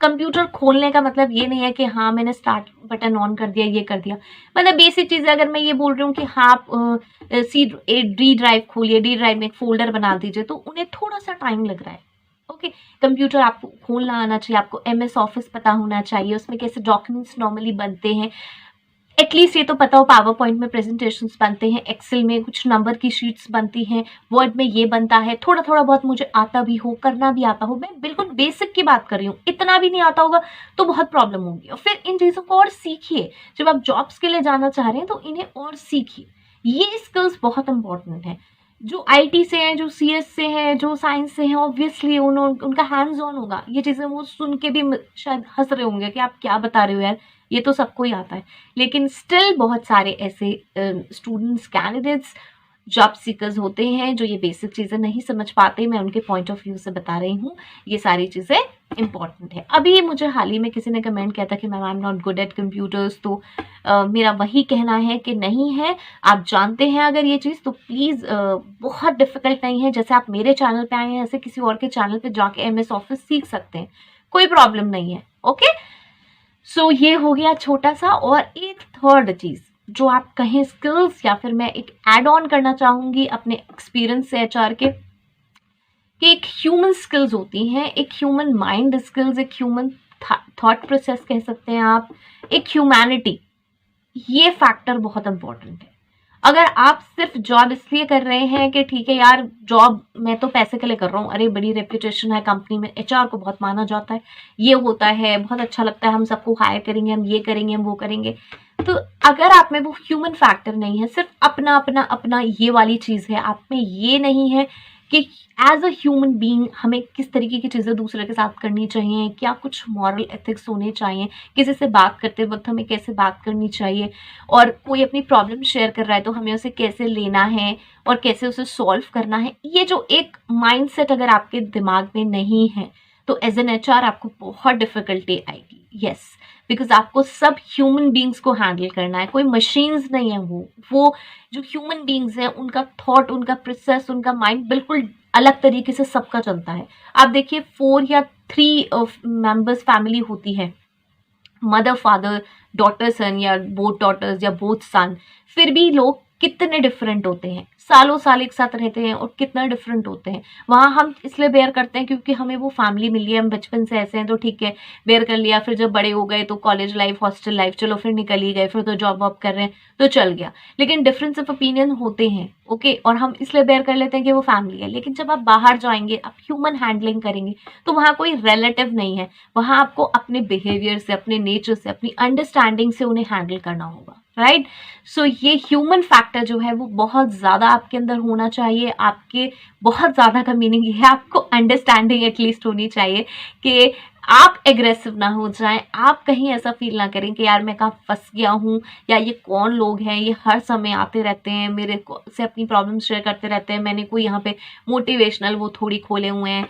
कंप्यूटर खोलने का मतलब ये नहीं है कि हाँ मैंने स्टार्ट बटन ऑन कर दिया, ये कर दिया। मतलब बेसिक चीज़ें अगर मैं ये बोल रही हूँ कि हाँ आप डी ड्राइव खोलिए, डी ड्राइव में एक फोल्डर बना दीजिए, तो उन्हें थोड़ा सा टाइम लग रहा है। ओके, कंप्यूटर आपको खोलना आना चाहिए, आपको MS ऑफिस पता होना चाहिए, उसमें कैसे डॉक्यूमेंट्स नॉर्मली बनते हैं, एटलीस्ट ये तो पता हो पावर पॉइंट में प्रेजेंटेशंस बनते हैं, एक्सेल में कुछ नंबर की शीट्स बनती हैं, वर्ड में ये बनता है। थोड़ा थोड़ा बहुत मुझे आता भी हो, करना भी आता हो, मैं बिल्कुल बेसिक की बात कर रही हूँ। इतना भी नहीं आता होगा तो बहुत प्रॉब्लम होगी। और फिर इन चीज़ों को और सीखिए। जब आप जॉब्स के लिए जाना चाह रहे हैं तो इन्हें और सीखिए। ये स्किल्स बहुत इंपॉर्टेंट है। जो IT से हैं, जो CS से हैं, जो साइंस से हैं, ऑब्वियसली उनका हैंड्स ऑन होगा। ये चीज़ें वो सुन के भी शायद हंस रहे होंगे कि आप क्या बता रहे हो यार, ये तो सबको ही आता है। लेकिन स्टिल बहुत सारे ऐसे स्टूडेंट्स, कैंडिडेट्स, जॉब सीकर्स होते हैं जो ये बेसिक चीज़ें नहीं समझ पाते। मैं उनके पॉइंट ऑफ व्यू से बता रही हूँ, ये सारी चीज़ें इंपॉर्टेंट है। अभी मुझे हाल ही में किसी ने कमेंट किया था कि ma'am I am not good at computers, तो मेरा वही कहना है कि नहीं है। आप जानते हैं अगर ये चीज़ तो प्लीज़, बहुत डिफ़िकल्ट नहीं है। जैसे आप मेरे चैनल पे आए हैं, ऐसे किसी और के चैनल पे जाके MS ऑफिस सीख सकते हैं, कोई प्रॉब्लम नहीं है। ओके, सो ये हो गया छोटा सा। और एक थर्ड चीज़ जो आप कहें स्किल्स, या फिर मैं एक ऐड ऑन करना चाहूँगी अपने एक्सपीरियंस से HR के, कि एक ह्यूमन स्किल्स होती हैं, एक ह्यूमन माइंड स्किल्स, एक ह्यूमन थॉट प्रोसेस कह सकते हैं आप, एक ह्यूमैनिटी। ये फैक्टर बहुत इंपॉर्टेंट है। अगर आप सिर्फ जॉब इसलिए कर रहे हैं कि ठीक है यार जॉब मैं तो पैसे के लिए कर रहा हूँ, अरे बड़ी रेपुटेशन है कंपनी में, HR को बहुत माना जाता है, ये होता है, बहुत अच्छा लगता है, हम सबको हायर करेंगे, हम ये करेंगे, हम वो करेंगे, तो अगर आप में वो ह्यूमन फैक्टर नहीं है, सिर्फ अपना अपना अपना ये वाली चीज़ है, आप में ये नहीं है कि एज अ ह्यूमन बीइंग हमें किस तरीके की चीज़ें दूसरे के साथ करनी चाहिए, क्या कुछ मॉरल एथिक्स होने चाहिए, किसी से बात करते वक्त हमें कैसे बात करनी चाहिए, और कोई अपनी प्रॉब्लम शेयर कर रहा है तो हमें उसे कैसे लेना है और कैसे उसे सॉल्व करना है, ये जो एक माइंडसेट अगर आपके दिमाग में नहीं है तो एज एन HR आपको बहुत डिफिकल्टी आएगी। यस, बिकॉज आपको सब ह्यूमन बींग्स को हैंडल करना है, कोई मशीन्स नहीं है। वो जो ह्यूमन बींग्स हैं उनका थॉट, उनका प्रोसेस, उनका माइंड बिल्कुल अलग तरीके से सबका चलता है। आप देखिए 4 या 3 मेंबर्स फैमिली होती है, मदर फादर डॉटर सन, या बोथ डॉटर्स या बोथ सन, फिर भी लोग कितने डिफरेंट होते हैं, सालों साल एक साथ रहते हैं और कितना डिफरेंट होते हैं। वहाँ हम इसलिए बेयर करते हैं क्योंकि हमें वो फैमिली मिली है, हम बचपन से ऐसे हैं तो ठीक है बेयर कर लिया, फिर जब बड़े हो गए तो कॉलेज लाइफ, हॉस्टल लाइफ, चलो फिर निकल ही गए, फिर तो जॉब वॉब कर रहे हैं तो चल गया। लेकिन डिफरेंस ऑफ ओपिनियन होते हैं, ओके, और हम इसलिए बेयर कर लेते हैं कि वो फैमिली है। लेकिन जब आप बाहर जाएंगे, आप ह्यूमन हैंडलिंग करेंगे तो वहाँ कोई रिलेटिव नहीं है, वहाँ आपको अपने बिहेवियर से, अपने नेचर से, अपनी अंडरस्टैंडिंग से उन्हें हैंडल करना होगा। राइट। सो ये ह्यूमन फैक्टर जो है वो बहुत ज़्यादा आपके अंदर होना चाहिए। आपके बहुत ज़्यादा का मीनिंग ये है, आपको अंडरस्टैंडिंग एटलीस्ट होनी चाहिए कि आप एग्रेसिव ना हो जाएं, आप कहीं ऐसा फील ना करें कि यार मैं कहाँ फंस गया हूँ, या ये कौन लोग हैं, ये हर समय आते रहते हैं मेरे को से अपनी प्रॉब्लम शेयर करते रहते हैं, मैंने कोई यहाँ पे मोटिवेशनल वो थोड़ी खोले हुए हैं।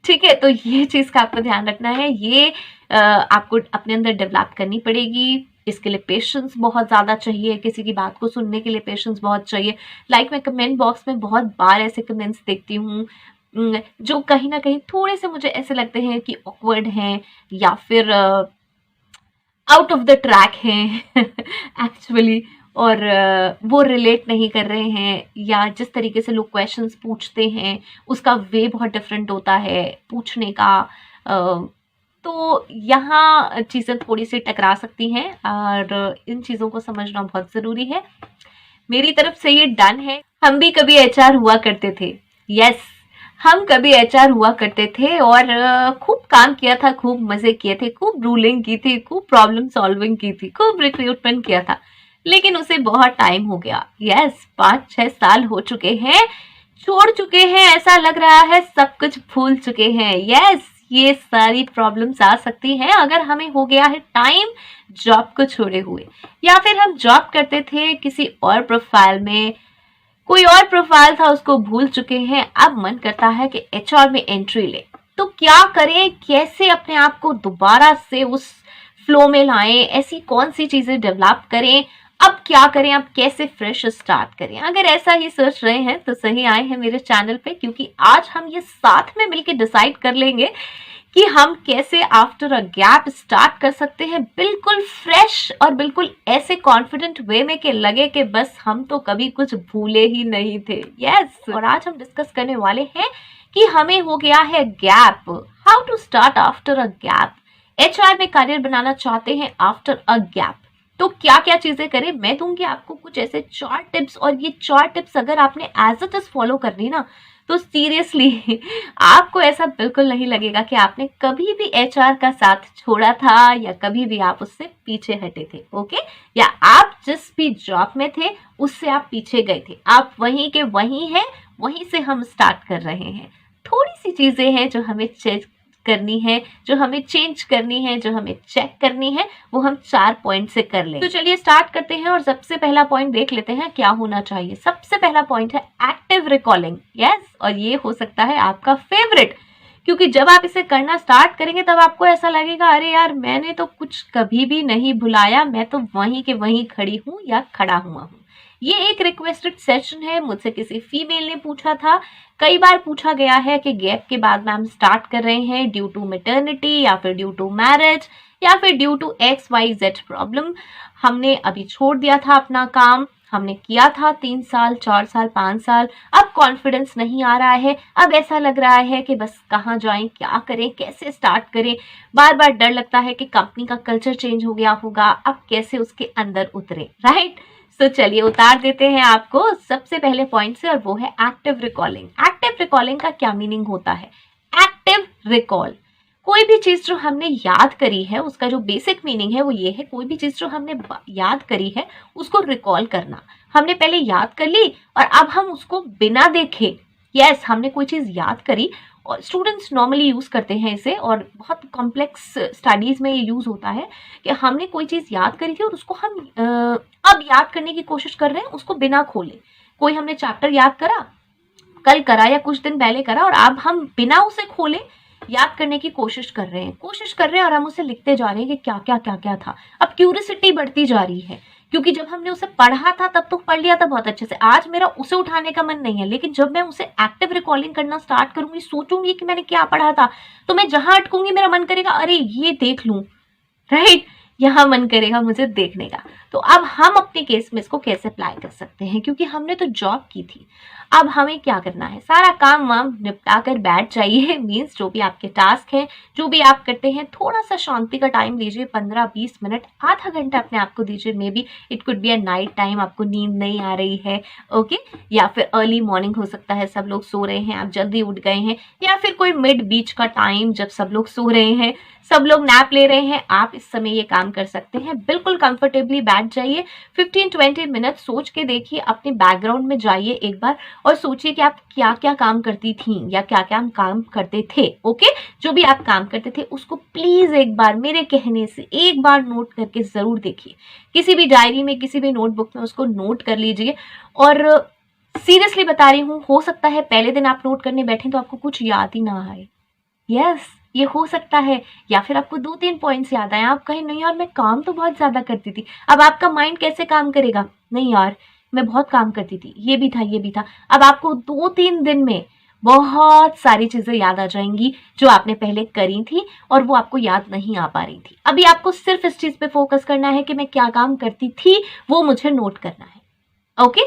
ठीक है, तो ये चीज़ का आपको ध्यान रखना है, ये आपको अपने अंदर डेवलप करनी पड़ेगी। इसके लिए पेशेंस बहुत ज़्यादा चाहिए, किसी की बात को सुनने के लिए पेशेंस बहुत चाहिए। लाइक मैं कमेंट बॉक्स में बहुत बार ऐसे कमेंट्स देखती हूँ जो कहीं ना कहीं थोड़े से मुझे ऐसे लगते हैं कि ऑकवर्ड हैं, या फिर आउट ऑफ द ट्रैक हैं एक्चुअली, और वो रिलेट नहीं कर रहे हैं, या जिस तरीके से लोग क्वेश्चंस पूछते हैं उसका वे बहुत डिफरेंट होता है पूछने का। तो यहाँ चीज़ें थोड़ी सी टकरा सकती हैं, और इन चीज़ों को समझना बहुत ज़रूरी है। मेरी तरफ से ये डन है। हम भी कभी एचआर हुआ करते थे। यस, हम कभी एचआर हुआ करते थे, और खूब काम किया था, खूब मजे किए थे, खूब रूलिंग की थी, खूब प्रॉब्लम सॉल्विंग की थी, खूब रिक्रूटमेंट किया था, लेकिन उसे बहुत टाइम हो गया। यस, 5-6 साल हो चुके हैं, छोड़ चुके हैं, ऐसा लग रहा है सब कुछ भूल चुके हैं। यस, ये सारी प्रॉब्लम्स आ सकती हैं अगर हमें हो गया है टाइम जॉब को छोड़े हुए, या फिर हम जॉब करते थे किसी और प्रोफाइल में, कोई और प्रोफाइल था उसको भूल चुके हैं, अब मन करता है कि एचआर में एंट्री ले। तो क्या करें, कैसे अपने आप को दोबारा से उस फ्लो में लाएं, ऐसी कौन सी चीजें डेवलप करें, अब क्या करें, अब कैसे फ्रेश स्टार्ट करें। अगर ऐसा ही सोच रहे हैं तो सही आए हैं मेरे चैनल पे, क्योंकि आज हम ये साथ में मिलकर डिसाइड कर लेंगे कि हम कैसे आफ्टर अ गैप स्टार्ट कर सकते हैं, बिल्कुल फ्रेश और बिल्कुल ऐसे कॉन्फिडेंट वे में कि लगे कि बस हम तो कभी कुछ भूले ही नहीं थे। यस, और आज हम डिस्कस करने वाले हैं कि हमें हो गया है gap, how to start after a gap. HR में करियर बनाना चाहते हैं आफ्टर अ गैप, तो क्या क्या चीजें करें, मैं दूंगी आपको कुछ ऐसे 4 टिप्स, और ये 4 टिप्स अगर आपने एज इट इज फॉलो करनी ना, तो सीरियसली आपको ऐसा बिल्कुल नहीं लगेगा कि आपने कभी भी एचआर का साथ छोड़ा था, या कभी भी आप उससे पीछे हटे थे। ओके, या आप जिस भी जॉब में थे उससे आप पीछे गए थे, आप वहीं के वहीं हैं, वहीं से हम स्टार्ट कर रहे हैं। थोड़ी सी चीजें हैं जो हमें चेक करनी है, जो हमें चेंज करनी है, जो हमें चेक करनी है, वो हम 4 पॉइंट से कर लें। तो चलिए स्टार्ट करते हैं, और सबसे पहला पॉइंट देख लेते हैं क्या होना चाहिए। सबसे पहला पॉइंट है एक्टिव रिकॉलिंग। यस, और ये हो सकता है आपका फेवरेट, क्योंकि जब आप इसे करना स्टार्ट करेंगे तब आपको ऐसा लगेगा अरे यार मैंने तो कुछ कभी भी नहीं भुलाया, मैं तो वहीं के वहीं खड़ी हूँ या खड़ा हुआ हूँ। ये एक रिक्वेस्टेड सेशन है, मुझसे किसी फीमेल ने पूछा था, कई बार पूछा गया है कि गैप के बाद मैम स्टार्ट कर रहे हैं ड्यू टू मैटरनिटी, या फिर ड्यू टू मैरिज, या फिर ड्यू टू XYZ प्रॉब्लम। हमने अभी छोड़ दिया था अपना काम, हमने किया था 3 साल, 4 साल, 5 साल, अब कॉन्फिडेंस नहीं आ रहा है, अब ऐसा लग रहा है कि बस कहाँ जाएं, क्या करें, कैसे स्टार्ट करें, बार बार डर लगता है कि कंपनी का कल्चर चेंज हो गया होगा, अब कैसे उसके अंदर उतरे। राइट, तो चलिए उतार देते हैं आपको सबसे पहले पॉइंट से, और वो है एक्टिव रिकॉलिंग। एक्टिव रिकॉलिंग का क्या मीनिंग होता है? एक्टिव रिकॉल, कोई भी चीज जो हमने याद करी है उसका जो बेसिक मीनिंग है वो ये है, कोई भी चीज जो हमने याद करी है उसको रिकॉल करना। हमने पहले याद कर ली और अब हम उसको बिना देखे, यस, हमने कोई चीज याद करी, और स्टूडेंट्स नॉर्मली यूज करते हैं इसे, और बहुत कॉम्प्लेक्स स्टडीज में ये यूज होता है कि हमने कोई चीज याद करी थी और उसको हम अब याद करने की कोशिश कर रहे हैं उसको बिना खोले। कोई हमने चैप्टर याद करा, कल करा या कुछ दिन पहले करा, और अब हम बिना उसे खोले याद करने की कोशिश कर रहे हैं, और हम उसे लिखते जा रहे हैं कि क्या क्या क्या क्या था। अब क्यूरियोसिटी बढ़ती जा रही है, क्योंकि जब हमने उसे पढ़ा था तब तो पढ़ लिया था बहुत अच्छे से, आज मेरा उसे उठाने का मन नहीं है, लेकिन जब मैं उसे एक्टिव रिकॉलिंग करना स्टार्ट करूंगी, सोचूंगी कि मैंने क्या पढ़ा था, तो मैं जहां अटकूंगी मेरा मन करेगा अरे ये देख लूं। राइट, यहाँ मन करेगा मुझे देखने का। तो अब हम अपने केस में इसको कैसे अप्लाई कर सकते हैं, क्योंकि हमने तो जॉब की थी, अब हमें क्या करना है, सारा काम वाम निपटा कर बैठ जाइए। मीन्स जो भी आपके टास्क हैं, जो भी आप करते हैं, थोड़ा सा शांति का टाइम दीजिए, 15-20 मिनट, आधा घंटा अपने आप को दीजिए। May be it could be a night time, आपको नींद नहीं आ रही है, ओके, या फिर अर्ली मॉर्निंग हो सकता है, सब लोग सो रहे हैं, आप जल्दी उठ गए हैं, या फिर कोई मिड बीच का टाइम जब सब लोग सो रहे हैं, सब लोग नैप ले रहे हैं, आप इस समय ये काम कर सकते हैं। बिल्कुल कंफर्टेबली बैठ बैठ जाइए, 15-20 मिनट सोच के देखिए, अपने बैकग्राउंड में जाइए एक बार और सोचिए कि आप क्या क्या काम करती थी या क्या क्या काम करते थे। ओके, जो भी आप काम करते थे उसको प्लीज एक बार मेरे कहने से एक बार नोट करके जरूर देखिए, किसी भी डायरी में, किसी भी नोटबुक में उसको नोट कर लीजिए। और सीरियसली बता रही हूँ, हो सकता है पहले दिन आप नोट करने बैठे तो आपको कुछ याद ही ना आए। यस, ये हो सकता है। या फिर आपको 2-3 पॉइंट्स याद आए, आप कहें नहीं यार मैं काम तो बहुत ज्यादा करती थी। अब आपका माइंड कैसे काम करेगा, नहीं यार मैं बहुत काम करती थी, ये भी था ये भी था। अब आपको 2-3 दिन में बहुत सारी चीजें याद आ जाएंगी जो आपने पहले करी थी और वो आपको याद नहीं आ पा रही थी। अभी आपको सिर्फ इस चीज पे फोकस करना है कि मैं क्या काम करती थी, वो मुझे नोट करना है। Okay,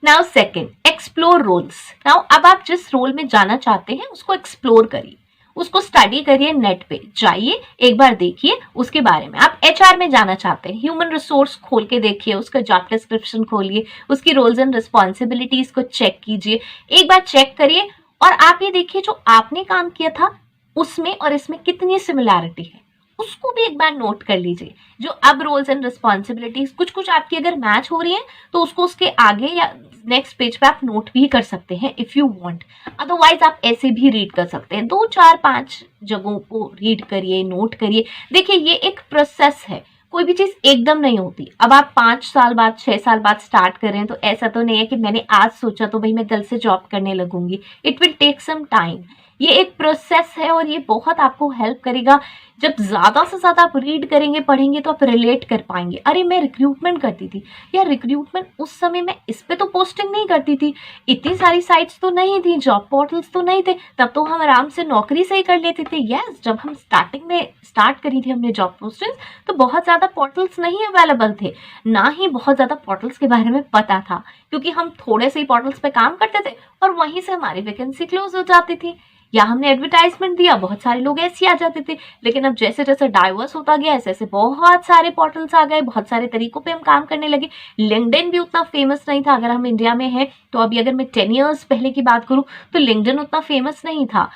now second, explore roles. Now अब आप जिस रोल में जाना चाहते हैं उसको एक्सप्लोर करिए, उसको स्टडी करिए, नेट पे जाइए, एक बार देखिए उसके बारे में। आप एचआर में जाना चाहते हैं, ह्यूमन रिसोर्स खोल के देखिए, उसका जॉब डिस्क्रिप्शन खोलिए, उसकी रोल्स एंड रिस्पॉन्सिबिलिटीज को चेक कीजिए, एक बार चेक करिए और आप ये देखिए जो आपने काम किया था उसमें और इसमें कितनी सिमिलैरिटी है, उसको भी एक बार नोट कर लीजिए। जो अब रोल्स एंड रिस्पॉन्सिबिलिटीज कुछ कुछ आपकी अगर मैच हो रही है तो उसको उसके आगे या नेक्स्ट पेज पे आप नोट भी कर सकते हैं इफ यू वांट। अदरवाइज आप ऐसे भी रीड कर सकते हैं, 2-4-5 जगहों को रीड करिए, नोट करिए। देखिए ये एक प्रोसेस है, कोई भी चीज एकदम नहीं होती। अब आप 5 साल बाद 6 साल बाद स्टार्ट कर रहे हैं तो ऐसा तो नहीं है कि मैंने आज सोचा तो भाई मैं कल से जॉब करने लगूंगी। It will take some time, ये एक प्रोसेस है और ये बहुत आपको हेल्प करेगा। जब ज्यादा से ज्यादा आप रीड करेंगे पढ़ेंगे तो आप रिलेट कर पाएंगे। अरे मैं रिक्रूटमेंट करती थी यार, रिक्रूटमेंट उस समय मैं इस पे तो पोस्टिंग नहीं करती थी, इतनी सारी साइट्स तो नहीं थी, जॉब पोर्टल्स तो नहीं थे, तब तो हम आराम से नौकरी से ही कर लेते थे। यस, जब हम स्टार्टिंग में स्टार्ट करी थी हमने जॉब पोस्टिंग तो बहुत ज्यादा पोर्टल्स नहीं अवेलेबल थे, ना ही बहुत ज्यादा पोर्टल्स के बारे में पता था, क्योंकि हम थोड़े से ही पोर्टल्स पे काम करते थे और वहीं से हमारी वैकेंसी क्लोज हो जाती थी, या हमने एडवर्टाइजमेंट दिया, बहुत सारे लोग ऐसे आ जाते थे। लेकिन अब जैसे जैसे डाइवर्स होता गया ऐसे ऐसे बहुत सारे पोर्टल्स आ गए, बहुत सारे तरीकों पे हम काम करने लगे। लिंक्डइन भी उतना फेमस नहीं था, अगर हम इंडिया में हैं तो अभी अगर मैं 10 ईयर्स पहले की बात करूं तो लिंक्डइन उतना फेमस नहीं था,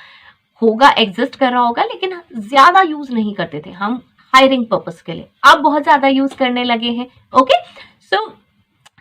होगा एग्जिस्ट कर रहा होगा लेकिन ज्यादा यूज नहीं करते थे हम हायरिंग पर्पस के लिए। अब बहुत ज्यादा यूज करने लगे हैं। ओके, सो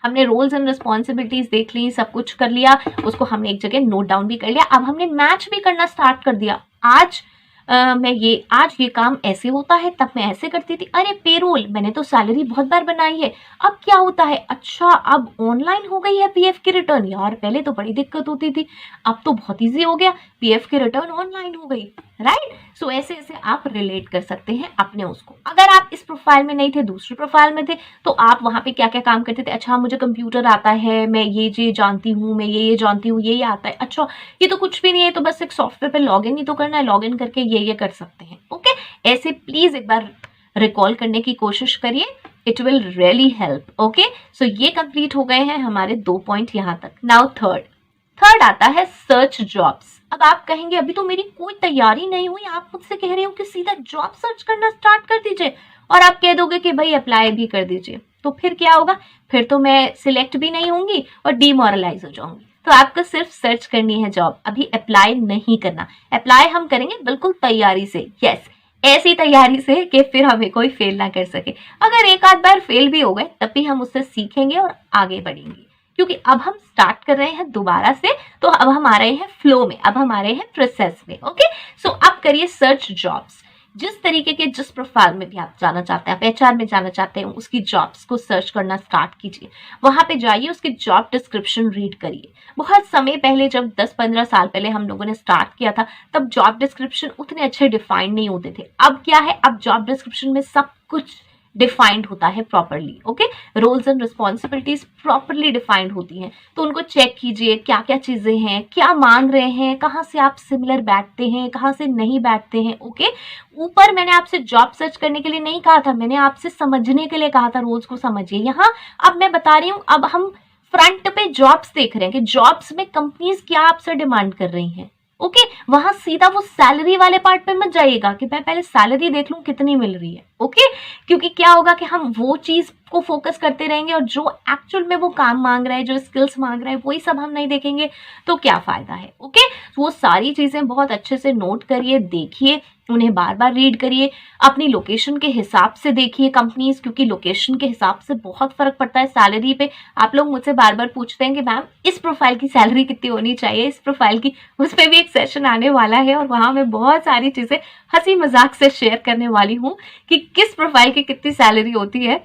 हमने रोल्स एंड रिस्पॉन्सिबिलिटीज देख ली, सब कुछ कर लिया, उसको हमने एक जगह नोट डाउन भी कर लिया। अब हमने मैच भी करना स्टार्ट कर दिया। आज आज ये काम ऐसे होता है, तब मैं ऐसे करती थी। अरे पेरोल, मैंने तो सैलरी बहुत बार बनाई है, अब क्या होता है, अच्छा अब ऑनलाइन हो गई है पीएफ की रिटर्न, यार पहले तो बड़ी दिक्कत होती थी, अब तो बहुत इजी हो गया, पीएफ की रिटर्न ऑनलाइन हो गई। राइट, सो ऐसे ऐसे आप रिलेट कर सकते हैं अपने उसको। अगर आप इस प्रोफाइल में नहीं थे, दूसरे प्रोफाइल में थे, तो आप वहां पे क्या क्या काम करते थे। अच्छा मुझे कंप्यूटर आता है, मैं ये जानती हूँ, मैं ये जानती हूँ, ये आता है। अच्छा ये तो कुछ भी नहीं है, तो बस एक सॉफ्टवेयर पे लॉगिन ही तो करना है, लॉगिन करके ये कर सकते हैं। ओके, ऐसे प्लीज एक बार रिकॉल करने की कोशिश करिए, it will really help. Okay, so ये कंप्लीट हो गए हैं हमारे 2 पॉइंट यहाँ तक। नाउ थर्ड आता है सर्च जॉब्स। अब आप कहेंगे अभी तो मेरी कोई तैयारी नहीं हुई, आप मुझसे कह रहे हो कि सीधा जॉब सर्च करना स्टार्ट कर दीजिए, और आप कह दोगे कि भाई अप्लाई भी कर दीजिए, तो फिर क्या होगा, फिर तो मैं सिलेक्ट भी नहीं होंगी और डिमोरलाइज हो जाऊंगी। तो आपको सिर्फ सर्च करनी है जॉब, अभी अप्लाई नहीं करना। अप्लाई हम करेंगे बिल्कुल तैयारी से, यस, ऐसी तैयारी से कि फिर हमें कोई फेल ना कर सके। अगर एक आध बार फेल भी हो गए तब भी हम उससे सीखेंगे और आगे बढ़ेंगे, क्योंकि अब हम स्टार्ट कर रहे हैं दोबारा से, तो अब हम आ रहे हैं फ्लो में, अब हम आ रहे हैं प्रोसेस में। ओके, सो अब करिए सर्च जॉब्स। जिस तरीके के जिस प्रोफाइल में भी आप जाना चाहते हैं, आप एचआर में जाना चाहते हैं, उसकी जॉब्स को सर्च करना स्टार्ट कीजिए। वहां पे जाइए, उसकी जॉब डिस्क्रिप्शन रीड करिए। बहुत समय पहले जब 10-15 साल पहले हम लोगों ने स्टार्ट किया था तब जॉब डिस्क्रिप्शन उतने अच्छे डिफाइंड नहीं होते थे। अब क्या है, अब जॉब डिस्क्रिप्शन में सब कुछ डिफाइंड होता है properly. Okay, roles and responsibilities properly defined होती हैं, तो उनको चेक कीजिए क्या क्या चीजें हैं, क्या मांग रहे हैं, कहाँ से आप सिमिलर बैठते हैं, कहाँ से नहीं बैठते हैं। ओके, ऊपर मैंने आपसे जॉब सर्च करने के लिए नहीं कहा था, मैंने आपसे समझने के लिए कहा था, रोल्स को समझिए। यहाँ अब मैं बता रही हूँ, अब हम फ्रंट पे जॉब्स देख रहे हैं कि जॉब्स में कंपनीज क्या आपसे डिमांड कर रही हैं। ओके, वहां सीधा वो सैलरी वाले पार्ट पे मत जाइएगा कि मैं पहले सैलरी देख लूं कितनी मिल रही है। ओके, क्योंकि क्या होगा कि हम वो चीज को फोकस करते रहेंगे और जो एक्चुअल में वो काम मांग रहा है, जो स्किल्स मांग रहा है, वही सब हम नहीं देखेंगे तो क्या फायदा है। ओके, वो सारी चीजें बहुत अच्छे से नोट करिए, देखिए, उन्हें बार बार रीड करिए, अपनी लोकेशन के हिसाब से देखिए कंपनीज, क्योंकि लोकेशन के हिसाब से बहुत फर्क पड़ता है सैलरी पे। आप लोग मुझसे बार बार पूछते हैं कि मैम इस प्रोफाइल की सैलरी कितनी होनी चाहिए, इस प्रोफाइल की, उस पर भी एक सेशन आने वाला है और वहां मैं बहुत सारी चीजें हंसी मजाक से शेयर करने वाली हूँ कि किस प्रोफाइल की कितनी सैलरी होती है।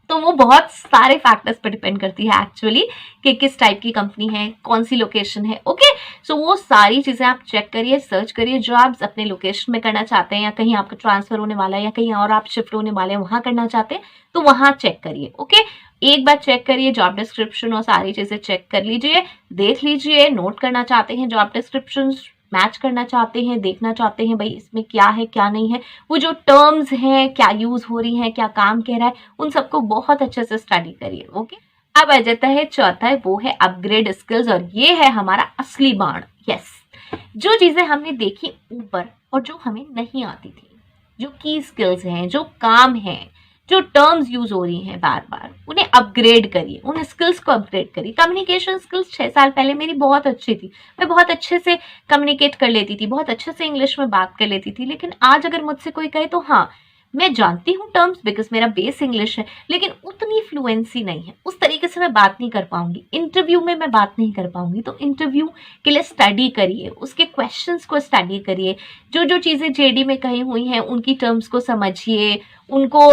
तो वो बहुत सारे फैक्टर्स पर डिपेंड करती है एक्चुअली कि किस टाइप की कंपनी है, कौन सी लोकेशन है। ओके, सो वो सारी चीजें आप चेक करिए, सर्च करिए, जो आप अपने लोकेशन में करना चाहते हैं या कहीं आपका ट्रांसफर होने वाला है या कहीं और आप शिफ्ट होने वाले हैं वहां करना चाहते हैं तो वहां चेक करिए। ओके, एक बार चेक करिए, जॉब डिस्क्रिप्शन और सारी चीजें चेक कर लीजिए, देख लीजिए, नोट करना चाहते हैं जॉब डिस्क्रिप्शन, मैच करना चाहते हैं, देखना चाहते हैं भाई इसमें क्या है क्या नहीं है, वो जो टर्म्स हैं क्या यूज हो रही हैं, क्या काम कह रहा है, उन सबको बहुत अच्छे से स्टडी करिए। ओके, अब आ जाता है चौथा, वो है अपग्रेड स्किल्स, और ये है हमारा असली बाण। यस, जो चीजें हमने देखी ऊपर और जो हमें नहीं आती थी, जो की स्किल्स हैं, जो काम है, जो टर्म्स यूज हो रही हैं बार बार, उन्हें अपग्रेड करिए, उन स्किल्स को अपग्रेड करिए। कम्युनिकेशन स्किल्स 6 साल पहले मेरी बहुत अच्छी थी, मैं बहुत अच्छे से कम्युनिकेट कर लेती थी, बहुत अच्छे से इंग्लिश में बात कर लेती थी, लेकिन आज अगर मुझसे कोई कहे तो हाँ मैं जानती हूँ टर्म्स बिकॉज मेरा बेस इंग्लिश है, लेकिन उतनी फ्लुएंसी नहीं है, उस तरीके से मैं बात नहीं कर पाऊंगी, इंटरव्यू में मैं बात नहीं कर पाऊंगी। तो इंटरव्यू के लिए स्टडी करिए, उसके क्वेश्चंस को स्टडी करिए, जो जो चीजें जेडी में कही हुई हैं उनकी टर्म्स को समझिए, उनको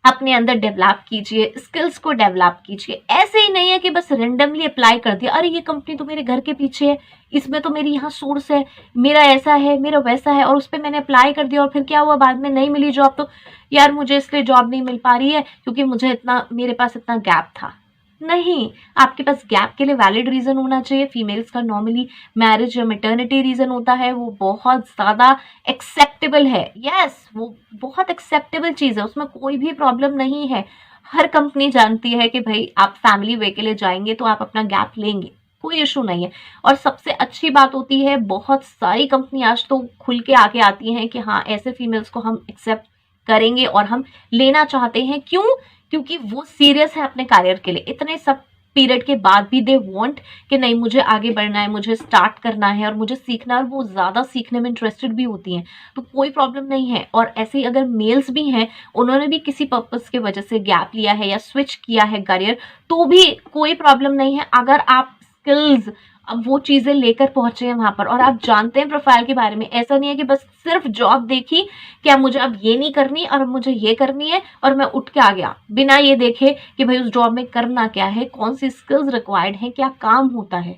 अपने अंदर डेवलप कीजिए, स्किल्स को डेवलप कीजिए। ऐसे ही नहीं है कि बस रेंडमली अप्लाई कर दिया, अरे ये कंपनी तो मेरे घर के पीछे है, इसमें तो मेरी यहाँ सोर्स है, मेरा ऐसा है, मेरा वैसा है, और उस पर मैंने अप्लाई कर दिया और फिर क्या हुआ, बाद में नहीं मिली जॉब, तो यार मुझे इसलिए जॉब नहीं मिल पा रही है क्योंकि मुझे इतना, मेरे पास इतना गैप था। नहीं, आपके पास गैप के लिए वैलिड रीजन होना चाहिए। फीमेल्स का नॉर्मली मैरिज या मेटर्निटी रीजन होता है, वो बहुत ज्यादा एक्सेप्टेबल है। यस, वो बहुत एक्सेप्टेबल चीज है, उसमें कोई भी प्रॉब्लम नहीं है। हर कंपनी जानती है कि भाई आप फैमिली वे के लिए जाएंगे तो आप अपना गैप लेंगे, कोई इशू नहीं है। और सबसे अच्छी बात होती है, बहुत सारी कंपनी आज तो खुल के आके आती हैं कि हाँ ऐसे फीमेल्स को हम एक्सेप्ट करेंगे और हम लेना चाहते हैं। क्यों? क्योंकि वो सीरियस है अपने करियर के लिए। इतने सब पीरियड के बाद भी दे वांट कि नहीं मुझे आगे बढ़ना है, मुझे स्टार्ट करना है और मुझे सीखना है, और वो ज़्यादा सीखने में इंटरेस्टेड भी होती हैं, तो कोई प्रॉब्लम नहीं है। और ऐसे ही अगर मेल्स भी हैं, उन्होंने भी किसी पर्पस की वजह से गैप लिया है या स्विच किया है करियर, तो भी कोई प्रॉब्लम नहीं है। अगर आप स्किल्स, अब वो चीज़ें लेकर पहुंचे हैं वहां पर और आप जानते हैं प्रोफाइल के बारे में, ऐसा नहीं है कि बस सिर्फ जॉब देखी क्या मुझे अब ये नहीं करनी और मुझे ये करनी है और मैं उठ के आ गया, बिना ये देखे कि भाई उस जॉब में करना क्या है, कौन सी स्किल्स रिक्वायर्ड है, क्या काम होता है।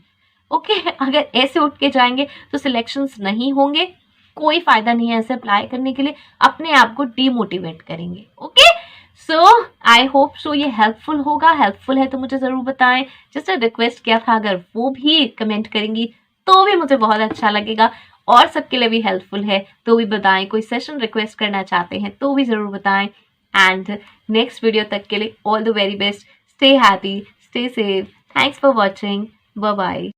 ओके, अगर ऐसे उठ के जाएंगे तो सिलेक्शंस नहीं होंगे, कोई फायदा नहीं है ऐसे अप्लाई करने के लिए, अपने आप को डीमोटिवेट करेंगे। Okay, so I hope so ये हेल्पफुल होगा। हेल्पफुल है तो मुझे ज़रूर बताएं। जस्ट रिक्वेस्ट किया था, अगर वो भी कमेंट करेंगी तो भी मुझे बहुत अच्छा लगेगा, और सबके लिए भी हेल्पफुल है तो भी बताएं। कोई सेशन रिक्वेस्ट करना चाहते हैं तो भी ज़रूर बताएं। एंड नेक्स्ट वीडियो तक के लिए all the very best. Stay happy, stay safe. Thanks for watching. Bye bye.